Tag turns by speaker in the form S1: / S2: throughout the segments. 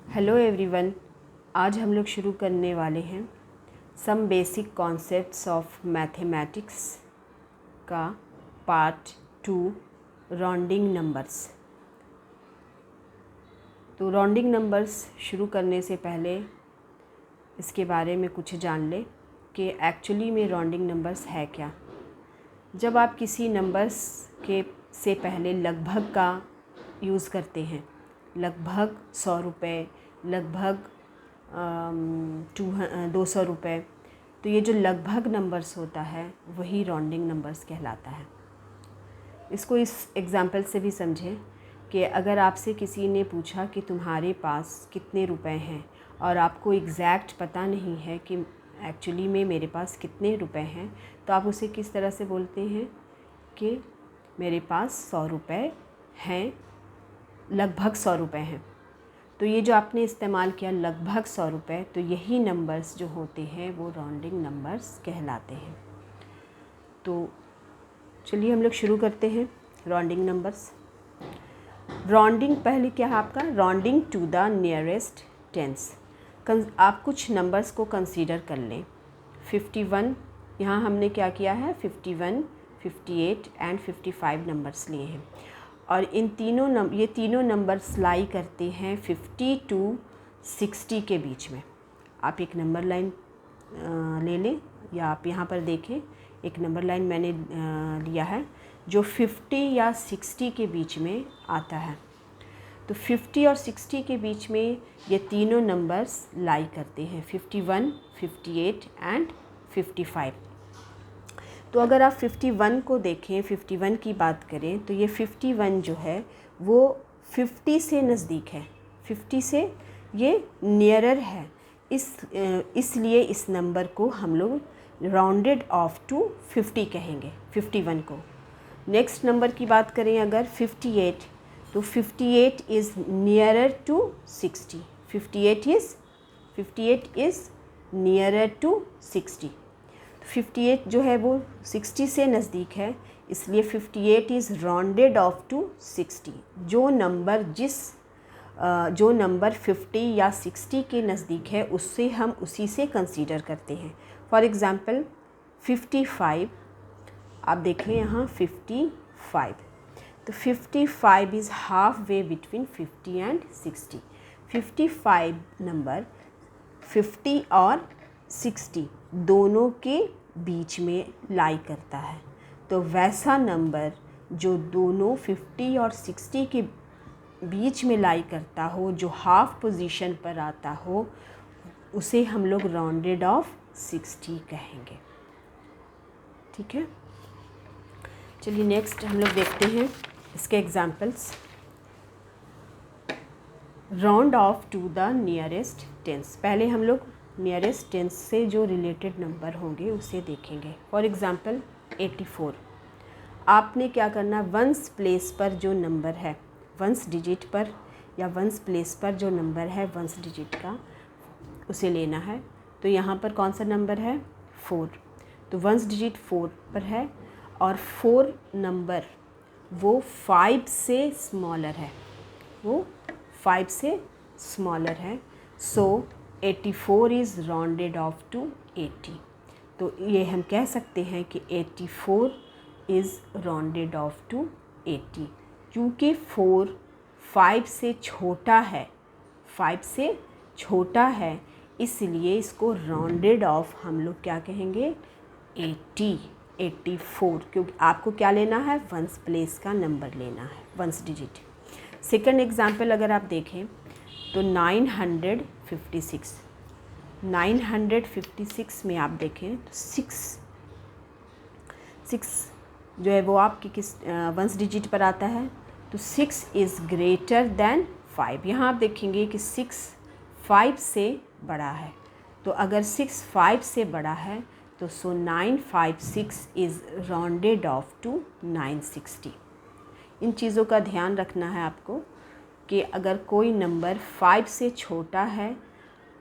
S1: Hello everyone. आज हम लोग शुरू करने वाले हैं some basic concepts of mathematics का पार्ट 2 राउंडिंग नंबर्स। तो राउंडिंग नंबर्स शुरू करने से पहले इसके बारे में कुछ जान लें कि एक्चुअली में राउंडिंग नंबर्स है क्या। जब आप किसी नंबर्स के से पहले लगभग का यूज़ करते हैं, लगभग 100 रुपये, लगभग 200 रुपये, तो ये जो लगभग नंबर्स होता है वही राउंडिंग नंबर्स कहलाता है। इसको इस एग्ज़ाम्पल से भी समझें कि अगर आपसे किसी ने पूछा कि तुम्हारे पास कितने रुपए हैं और आपको एग्जैक्ट पता नहीं है कि एक्चुअली में मेरे पास कितने रुपए हैं, तो आप उसे किस तरह से बोलते हैं कि मेरे पास 100 रुपये हैं, लगभग 100 रुपये हैं। तो ये जो आपने इस्तेमाल किया लगभग 100 रुपये, तो यही नंबर्स जो होते हैं वो राउंडिंग नंबर्स कहलाते हैं। तो चलिए हम लोग शुरू करते हैं राउंडिंग नंबर्स। राउंडिंग पहले क्या है आपका, rounding to the nearest tens. आप कुछ नंबर्स को कंसीडर कर लें। 51, यहाँ हमने क्या किया है, 51, 58 एंड 55 नंबर्स लिए हैं और ये तीनों नंबर्स लाई करते हैं 50 टू 60 के बीच में। आप एक नंबर लाइन ले लें या आप यहाँ पर देखें, एक नंबर लाइन मैंने लिया है जो 50 या 60 के बीच में आता है। तो 50 और 60 के बीच में ये तीनों नंबर्स लाई करते हैं, 51, 58 एंड 55। तो अगर आप 51 को देखें, 51 की बात करें, तो ये 51 जो है वो 50 से नज़दीक है, 50 से ये नियरर है। इसलिए इस नंबर को हम लोग राउंडेड ऑफ टू 50 कहेंगे, 51 को। नेक्स्ट नंबर की बात करें अगर 58, तो 58 is nearer to 60, 58 is nearer to 60। 58 जो है वो 60 से नज़दीक है, इसलिए 58 इज़ राउंडेड ऑफ टू 60। जो नंबर 50 या 60 के नज़दीक है उससे हम उसी से कंसीडर करते हैं। फॉर एग्ज़ाम्पल 55, आप देखें यहाँ 55, तो 55 is half way between 50 and 60। 55 number 50 और 60 दोनों के बीच में लाई करता है। तो वैसा नंबर जो दोनों 50 और 60 के बीच में लाई करता हो, जो हाफ पोजीशन पर आता हो, उसे हम लोग राउंडेड ऑफ 60 कहेंगे। ठीक है, चलिए नेक्स्ट हम लोग देखते हैं इसके examples. Round off to the nearest tens. पहले हम लोग नियरेस्ट टेंस से जो रिलेटेड नंबर होंगे उसे देखेंगे। फॉर एग्ज़ाम्पल 84, आपने क्या करना, वंस प्लेस पर जो नंबर है, वंस डिजिट पर या वंस प्लेस पर जो नंबर है वंस डिजिट का, उसे लेना है। तो यहाँ पर कौन सा नंबर है, 4, तो वंस डिजिट 4 पर है और 4 नंबर वो 5 से स्मॉलर है, वो 5 से स्मॉलर है। सो 84 इज़ राउंडेड ऑफ टू 80। तो ये हम कह सकते हैं कि 84 इज़ राउंडेड ऑफ टू 80, क्योंकि 4 5 से छोटा है, 5 से छोटा है, इसलिए इसको राउंडेड ऑफ हम लोग क्या कहेंगे, 84। क्योंकि आपको क्या लेना है, वंस प्लेस का नंबर लेना है, वंस डिजिट। सेकंड एग्जाम्पल अगर आप देखें तो 956 में आप देखें तो 6 जो है वो आपकी किस वंस डिजिट पर आता है। तो 6 इज़ ग्रेटर देन 5। यहाँ आप देखेंगे कि 6 5 से बड़ा है, तो अगर 6 5 से बड़ा है तो 956 इज़ राउंडेड ऑफ टू 960। इन चीज़ों का ध्यान रखना है आपको कि अगर कोई नंबर 5 से छोटा है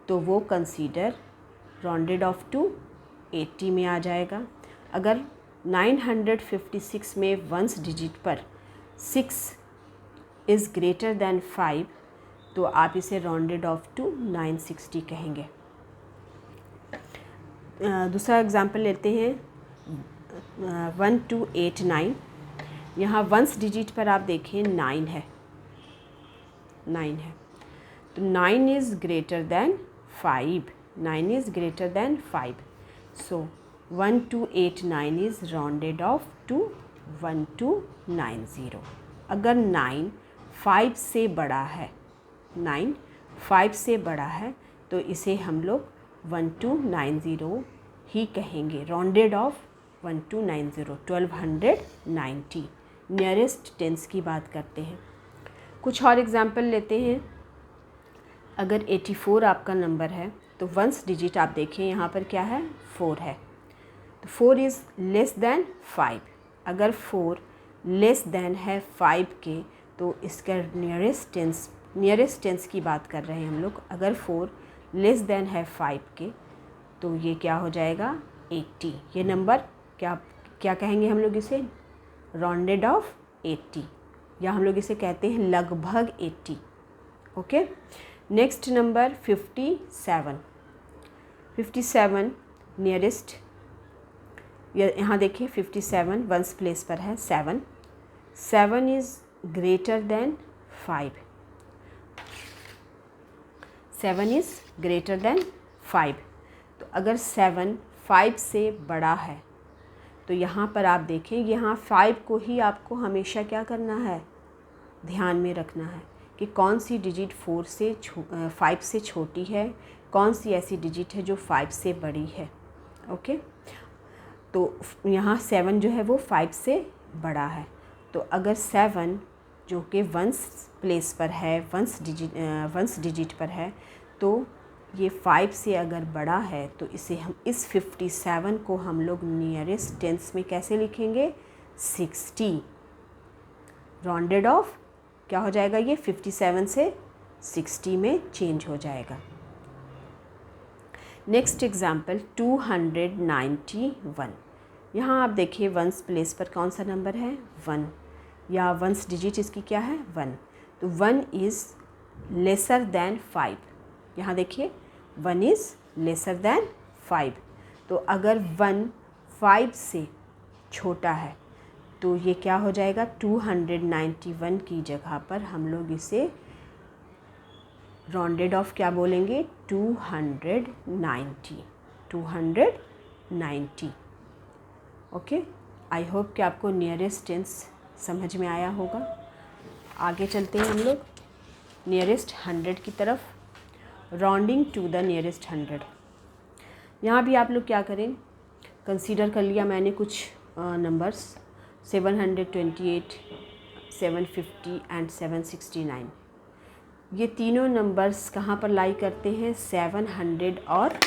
S1: तो वो कंसीडर राउंडेड ऑफ टू 80 में आ जाएगा। अगर 956 में वंस डिजिट पर 6 इज़ ग्रेटर दैन 5 तो आप इसे राउंडेड ऑफ टू 960 कहेंगे। दूसरा एग्जांपल लेते हैं 1289। यहाँ वंस डिजिट पर आप देखें 9 है, 9 है, तो 9 is greater than 5, 9 is greater than 5, so 1289 is rounded off to 1290। अगर 9 5 से बड़ा है, 9 5 से बड़ा है, तो इसे हम लोग 1290 ही कहेंगे, राउंडेड ऑफ 1290, 1290 नियरेस्ट टेंस की बात करते हैं। कुछ और एग्जांपल लेते हैं। अगर 84 आपका नंबर है तो वंस डिजिट आप देखें यहाँ पर क्या है, 4 है, तो 4 इज़ लेस देन 5। अगर 4 लेस देन है 5 के तो इसका नियरेस्ट टेंस की बात कर रहे हैं हम लोग। अगर 4 लेस देन है 5 के तो ये क्या हो जाएगा, 80। ये नंबर क्या कहेंगे हम लोग इसे, राउंडेड ऑफ 80, या हम लोग इसे कहते हैं लगभग 80। Okay, next number 57। 57 नियरेस्ट, यहाँ देखिए 57 वंस प्लेस पर है 7, 7 is greater than 5, 7 is greater than 5। तो अगर 7 5 से बड़ा है तो यहाँ पर आप देखें, यहाँ 5 को ही आपको हमेशा क्या करना है, ध्यान में रखना है कि कौन सी डिजिट 5 से छोटी है, कौन सी ऐसी डिजिट है जो 5 से बड़ी है। ओके, तो यहाँ 7 जो है वो 5 से बड़ा है। तो अगर 7 जो कि वंस प्लेस पर है, वंस डिजिट पर है, तो ये 5 से अगर बड़ा है तो इसे हम इस 57 को हम लोग नियरेस्ट टेंस में कैसे लिखेंगे, 60, राउंडेड ऑफ क्या हो जाएगा, ये 57 से 60 में चेंज हो जाएगा। Next example 291। यहाँ आप देखिए वंस प्लेस पर कौन सा नंबर है, 1, या वंस डिजिट इसकी क्या है, 1। तो 1 इज़ लेसर दैन 5। यहाँ देखिए 1 इज़ लेसर दैन 5। तो अगर 1 5 से छोटा है तो ये क्या हो जाएगा, 291 की जगह पर हम लोग इसे राउंडेड ऑफ क्या बोलेंगे, 290, 290। ओके, आई होप कि आपको नियरेस्ट टेंस समझ में आया होगा। आगे चलते हैं हम लोग नियरेस्ट 100 की तरफ, राउंडिंग टू द नियरेस्ट 100। यहाँ भी आप लोग क्या करें, कंसीडर कर लिया मैंने कुछ नंबर्स 728, 750 एंड 769। ये तीनों नंबर्स कहाँ पर लाई करते हैं, 700 और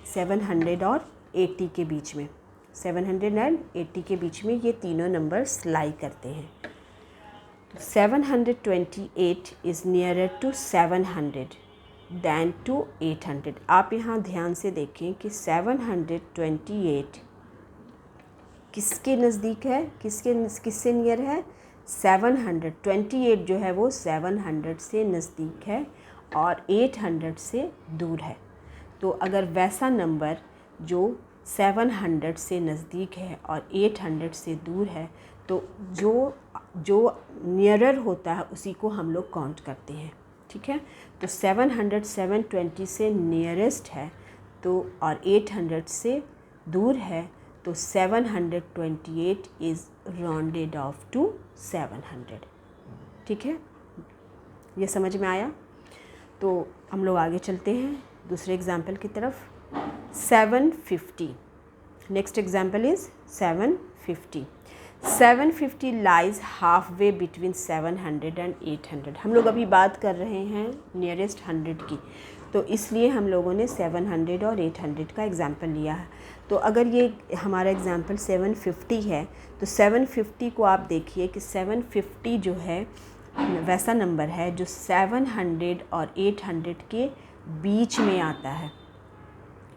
S1: 780 के बीच में, 780 के बीच में ये तीनों नंबर्स लाई करते हैं। तो 728 is nearer to 700 than to 800। आप यहाँ ध्यान से देखें कि 728 किसके नज़दीक है, किससे नियर है, 728 जो है वो 700 से नज़दीक है और 800 से दूर है। तो अगर वैसा नंबर जो 700 से नज़दीक है और 800 से दूर है तो जो नियरर होता है उसी को हम लोग काउंट करते हैं, ठीक है। तो 700 720 से नियरेस्ट है तो और 800 से दूर है, तो 728 इज़ राउंडेड ऑफ टू 700, ठीक है। ये समझ में आया। तो हम लोग आगे चलते हैं दूसरे एग्जाम्पल की तरफ। 750। Next example is 750। 750 lies half way between 700 and 800। हम लोग अभी बात कर रहे हैं नियरेस्ट 100 की, तो इसलिए हम लोगों ने 700 और 800 का एग्ज़ाम्पल लिया है। तो अगर ये हमारा एग्ज़ाम्पल 750 है तो 750 को आप देखिए कि 750 जो है वैसा नंबर है जो 700 और 800 के बीच में आता है,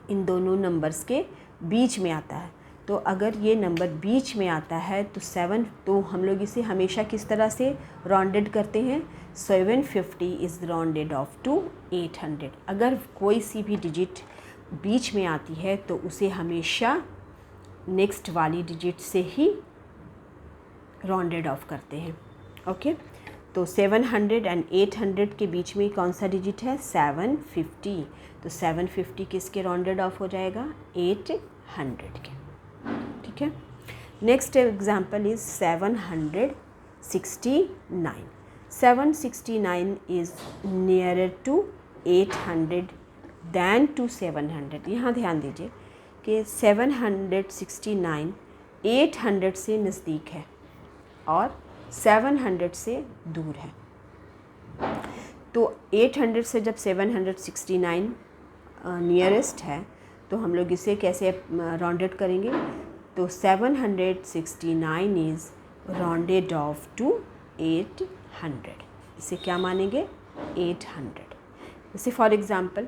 S1: इन दोनों नंबर्स के बीच में आता है। तो अगर ये नंबर बीच में आता है तो 7, तो हम लोग इसे हमेशा किस तरह से राउंडेड करते हैं, 750 इज़ राउंडेड ऑफ टू 800। अगर कोई सी भी डिजिट बीच में आती है तो उसे हमेशा नेक्स्ट वाली डिजिट से ही राउंडेड ऑफ करते हैं। ओके, तो 700 एंड 800 के बीच में कौन सा डिजिट है, 750। तो 750 किसके राउंडेड ऑफ हो जाएगा, 800 के। ठीक है, next example is 769। 769 is nearer to 800 than to 700। यहाँ ध्यान दीजिए कि 769 800 से नज़दीक है और 700 से दूर है। तो 800 से जब 769 नियरेस्ट है तो हम लोग इसे कैसे राउंडेड करेंगे, तो 769 इज़ राउंडेड ऑफ टू 800। इसे क्या मानेंगे, 800। जैसे फॉर एग्ज़ाम्पल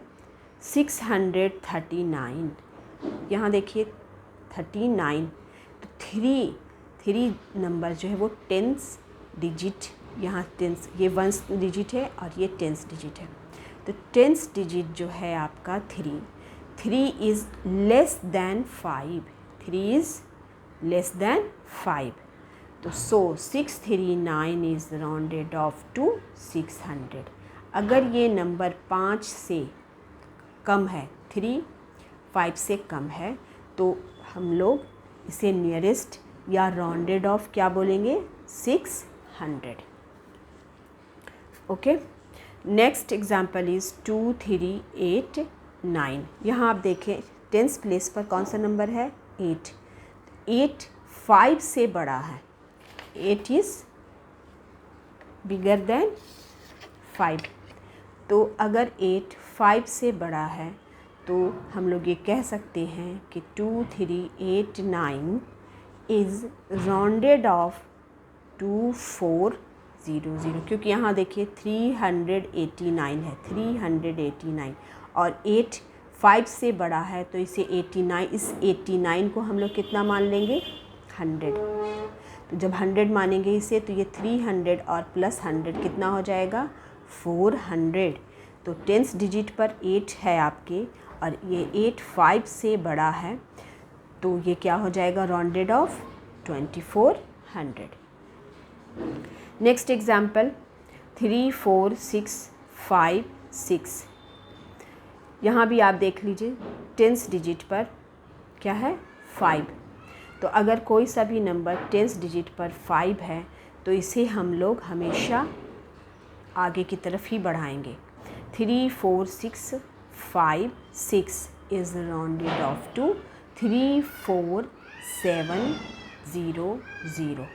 S1: 639, यहाँ देखिए 39, तो थ्री नंबर जो है वो टेंस डिजिट, यहाँ टेंस, ये वंस डिजिट है और ये टेंस डिजिट है। तो टेंस डिजिट जो है आपका 3 is less than 5, 3 is less than 5। तो 639 इज़ राउंडेड ऑफ टू 600। अगर ये नंबर 5 से कम है, 3 5 से कम है, तो हम लोग इसे नियरेस्ट या राउंडेड ऑफ क्या बोलेंगे, 600। Okay, next example is 2389। यहाँ आप देखें टेंस प्लेस पर कौन सा नंबर है, 8। 8 5 से बड़ा है, 8 इज़ बिगर देन 5। तो अगर 8 5 से बड़ा है तो हम लोग ये कह सकते हैं कि 2389 इज़ राउंडेड ऑफ 2400, क्योंकि यहाँ देखिए 389 है, 389 और 8 5 से बड़ा है, तो इसे 89, इस 89 को हम लोग कितना मान लेंगे, 100। तो जब 100 मानेंगे इसे तो ये 300 और प्लस 100 कितना हो जाएगा, 400। तो टेंस डिजिट पर 8 है आपके और ये 8 5 से बड़ा है, तो ये क्या हो जाएगा, राउंडेड ऑफ 2400। Next example 34656। यहाँ भी आप देख लीजिए टेंस डिजिट पर क्या है, 5। तो अगर कोई सा भी नंबर टेंस डिजिट पर 5 है तो इसे हम लोग हमेशा आगे की तरफ ही बढ़ाएंगे। 34656 इज़ राउंडेड ऑफ टू 34700,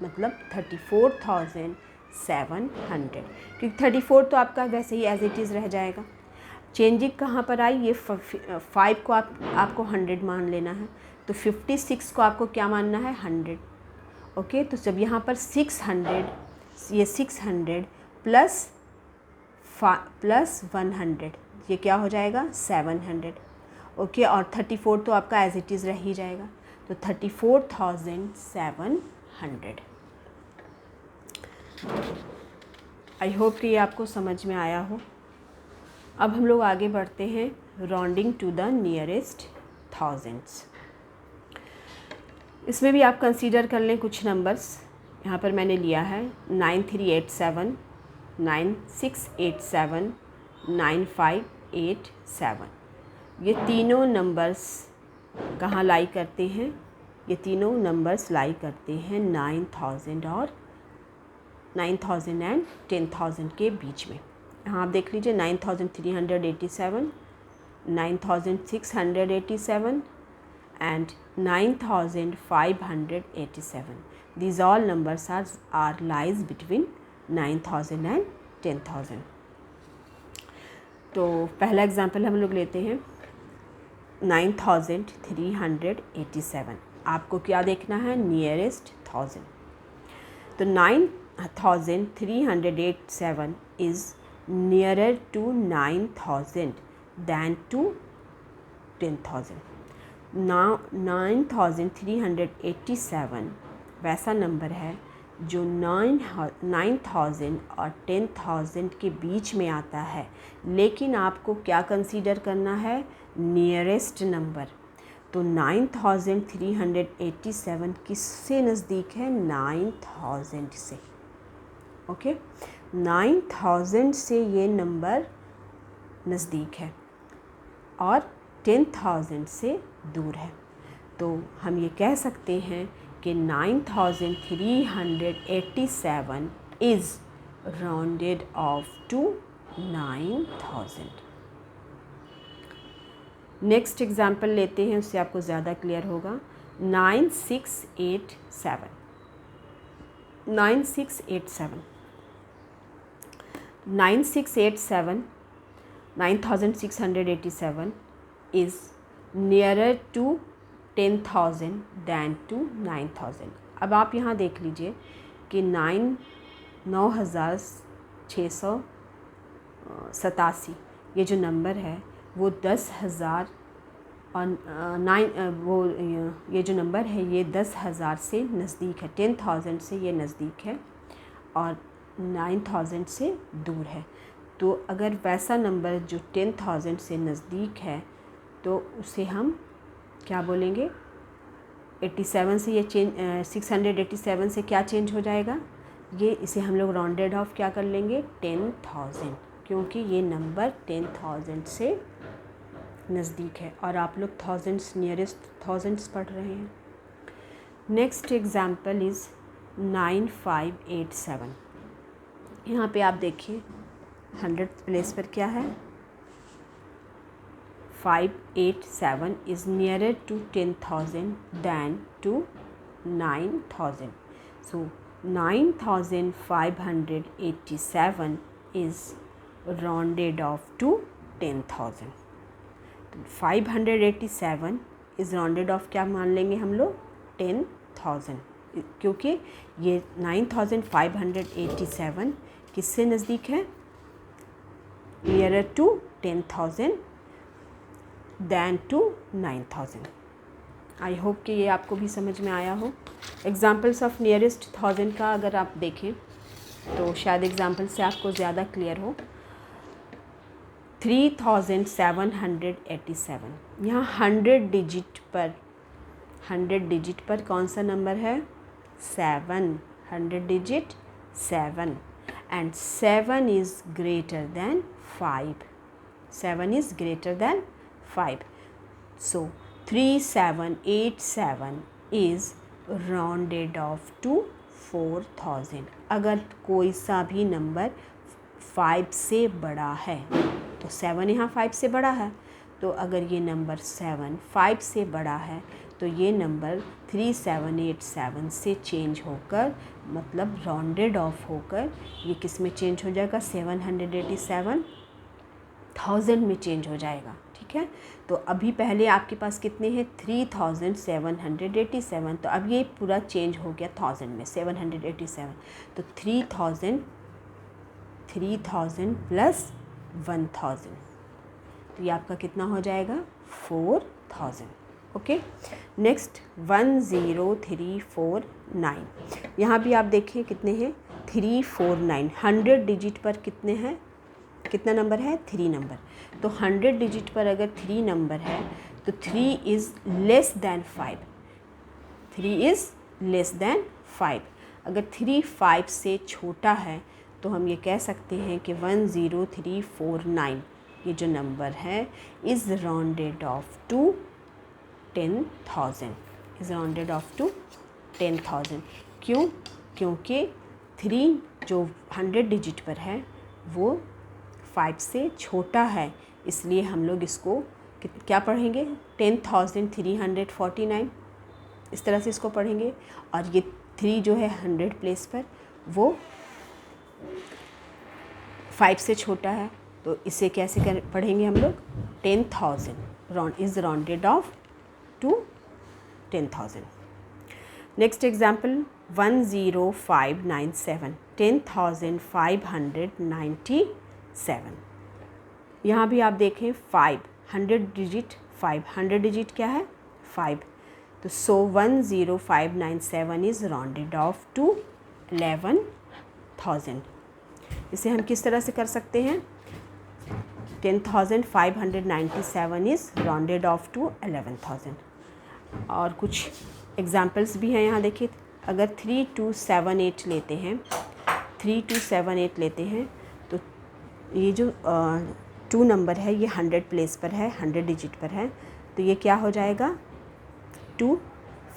S1: मतलब 34,700, क्योंकि 34 तो आपका वैसे ही एज इट इज़ रह जाएगा। चेंजिंग कहाँ पर आई, ये 5 को आपको 100 मान लेना है, तो 56 को आपको क्या मानना है, 100। ओके, तो जब यहाँ पर 600, ये 600 प्लस 100, ये क्या हो जाएगा, 700। ओके, और 34 तो आपका एज इट इज़ रह ही जाएगा, तो 34,700। आई होप कि ये आपको समझ में आया हो। अब हम लोग आगे बढ़ते हैं rounding to the nearest thousands. इसमें भी आप कंसीडर कर लें कुछ नंबर्स। यहाँ पर मैंने लिया है 9387, 9687, 9587। ये तीनों नंबर्स कहाँ लाई करते हैं, ये तीनों नंबर्स लाई करते हैं 9000 और 9000 एंड 10000 के बीच में। यहाँ आप देख लीजिए 9387, 9687 and 9587। These all numbers are lies between 9000 and 10000। तो पहला एग्जाम्पल हम लोग लेते हैं 9387। आपको क्या देखना है, नियरेस्ट 1000। तो 9387 is nearer to 9000 than to 10000। 9387 वैसा नंबर है जो 9000 और 10000 के बीच में आता है, लेकिन आपको क्या कंसीडर करना है, नियरेस्ट नंबर। तो 9387 किससे नज़दीक है, 9000 से। ओके, 9000 से ये नंबर नज़दीक है और 10000 से दूर है। तो हम ये कह सकते हैं कि 9387 is rounded off to 9000। Next example लेते हैं, उससे आपको ज़्यादा क्लियर होगा। 9687 9687 9687 is nearer to 10,000 than to 9,000। अब आप यहाँ देख लीजिए कि 9687 ये जो नंबर है वो 10,000 और ये जो नंबर है ये 10,000 से नज़दीक है, 10,000 से ये नज़दीक है और 9,000 से दूर है। तो अगर वैसा नंबर जो 10,000 से नज़दीक है तो उसे हम क्या बोलेंगे, 87 से ये चेंज 687 से क्या चेंज हो जाएगा, ये इसे हम लोग राउंडेड ऑफ क्या कर लेंगे, 10,000, क्योंकि ये नंबर 10,000 से नज़दीक है और आप लोग थाउजेंड्स, नियरेस्ट थाउजेंड्स पढ़ रहे हैं। Next example is 9587। यहाँ पे आप देखिए 100 प्लेस पर क्या है, 587 is nearer to 10,000 than to 9,000। So 9587 is rounded off to 10,000। 587 is rounded off क्या मान लेंगे हम लोग, 10,000, क्योंकि ये 9587 किससे नज़दीक है, nearer to 10,000 than to 9,000। I hope कि ये आपको भी समझ में आया हो। एग्ज़ाम्पल्स ऑफ नियरेस्ट 1000 का अगर आप देखें तो शायद एग्ज़ाम्पल से आपको ज़्यादा क्लियर हो। 3787, यहाँ 100 डिजिट पर कौन सा नंबर है, 7, 100 digit 7, and 7 is greater than 5, 7 is greater than 5। So 3787 is rounded off to 4000। अगर कोई सा भी नंबर 5 से बड़ा है, तो 7 यहाँ 5 से बड़ा है, तो अगर ये नंबर 7 5 से बड़ा है तो ये नंबर 3787 से चेंज होकर, मतलब राउंडेड ऑफ होकर ये किस में चेंज हो जाएगा, 787,000 में चेंज हो जाएगा। ठीक है, तो अभी पहले आपके पास कितने हैं, 3787, तो अब ये पूरा चेंज हो गया 1000 में, 787, तो 3000 प्लस 1000, तो ये आपका कितना हो जाएगा, 4000। ओके, नेक्स्ट 10349, यहाँ भी आप देखिए कितने हैं, 349। 100 डिजिट पर कितने हैं, कितना नंबर है, 3 नंबर। तो 100 डिजिट पर अगर 3 नंबर है तो 3 is less than 5, 3 is less than 5। अगर 3 5 से छोटा है तो हम ये कह सकते हैं कि 10349 ये जो नंबर है is rounded off to 10,000, is rounded off to 10,000। क्यों, क्योंकि 3 जो 100 डिजिट पर है वो 5 से छोटा है, इसलिए हम लोग इसको क्या पढ़ेंगे, 10,349, इस तरह से इसको पढ़ेंगे। और ये 3 जो है 100 प्लेस पर वो 5 से छोटा है, तो इसे कैसे पढ़ेंगे हम लोग, 10,000 is rounded off to 10,000। Next example 10597, 10,597। यहाँ भी आप देखें 5 100 डिजिट 5 100 डिजिट क्या है 5, तो सो 10597 इज़ राउंडेड ऑफ टू 11,000। इसे हम किस तरह से कर सकते हैं? 10,597 इज़ राउंडेड ऑफ टू 11,000। और कुछ एग्जाम्पल्स भी हैं यहाँ देखिए। अगर 3278 लेते हैं, 3278 लेते हैं, तो ये जो 2 नंबर है ये 100 प्लेस पर है, 100 डिजिट पर है, तो ये क्या हो जाएगा? 2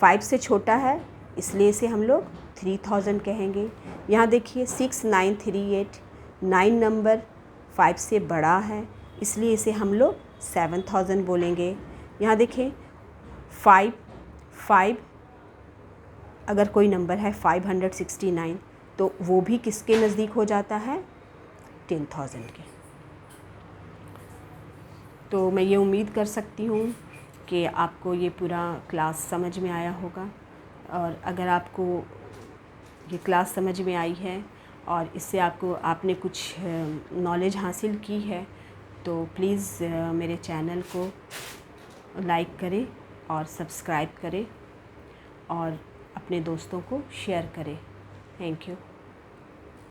S1: 5 से छोटा है, इसलिए इसे हम लोग 3000 कहेंगे। यहाँ देखिए 6938, 9 नंबर 5 से बड़ा है, इसलिए इसे हम लोग 7000 बोलेंगे। यहाँ देखिए 5 अगर कोई नंबर है 569, तो वो भी किसके नज़दीक हो जाता है? 10,000 के। तो मैं ये उम्मीद कर सकती हूँ कि आपको ये पूरा क्लास समझ में आया होगा। और अगर आपको ये क्लास समझ में आई है और इससे आपने कुछ नॉलेज हासिल की है, तो प्लीज़ मेरे चैनल को लाइक करें और सब्सक्राइब करें और अपने दोस्तों को शेयर करें। Thank you.